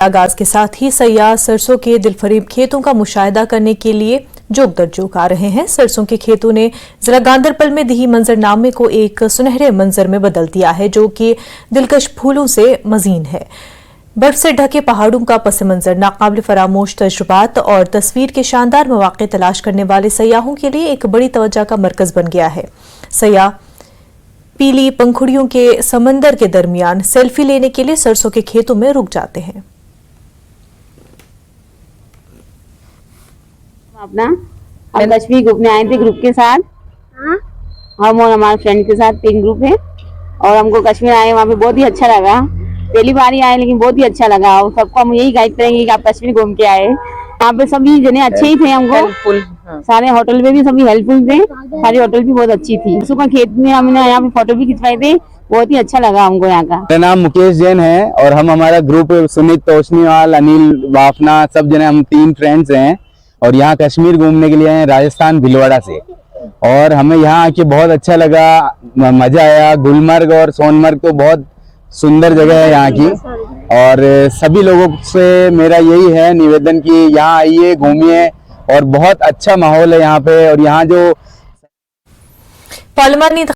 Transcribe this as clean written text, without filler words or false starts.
आगाज के साथ ही सयाह सरसों के दिलफरीब खेतों का मुशाहिदा करने के लिए जोक दर जोक आ रहे हैं। सरसों के खेतों ने जिला गांधरबल में दिही मंजरनामे को एक सुनहरे मंजर में बदल दिया है, जो कि दिलकश फूलों से मजीन है। बर्फ से ढके पहाड़ों का पस मंजर, नाकाबिल फरामोश तजुर्बात और तस्वीर के शानदार मौके तलाश करने वाले सयाहों के लिए एक बड़ी तवज्जो का मरकज बन गया है। सयाह पीली पंखुड़ियों के समंदर के दरमियान सेल्फी लेने के लिए सरसों के खेतों में रुक जाते हैं। अपना हम कश्मीर घूमने आए थे ग्रुप के साथ। हम और हमारे फ्रेंड के साथ 3 ग्रुप है और हमको कश्मीर आए, वहाँ पे बहुत ही अच्छा लगा। पहली बार ही आए लेकिन बहुत ही अच्छा लगा। और सबको हम यही गाइड करेंगे कि आप कश्मीर घूम के आए। यहाँ पे सभी जने अच्छे ही थे, हमको सारे होटल में भी सभी हेल्पफुल थे। सारी होटल भी बहुत अच्छी थी। सुबह खेत में हमने यहाँ पे फोटो भी खिंचवाए थे, बहुत ही अच्छा लगा हमको यहाँ का। मेरा नाम मुकेश जैन है और हम हमारा ग्रुप सुमित तोशनीवाल, अनिल वाफना, सब जने हम 3 फ्रेंड्स हैं और यहाँ कश्मीर घूमने के लिए आए राजस्थान भिलवाड़ा से। और हमें यहाँ आके बहुत अच्छा लगा, मजा आया। गुलमर्ग और सोनमर्ग तो बहुत सुंदर जगह है यहाँ की। और सभी लोगों से मेरा यही है निवेदन कि यहाँ आइए, घूमिए और बहुत अच्छा माहौल है यहाँ पे। और यहाँ जो पार्लिमानी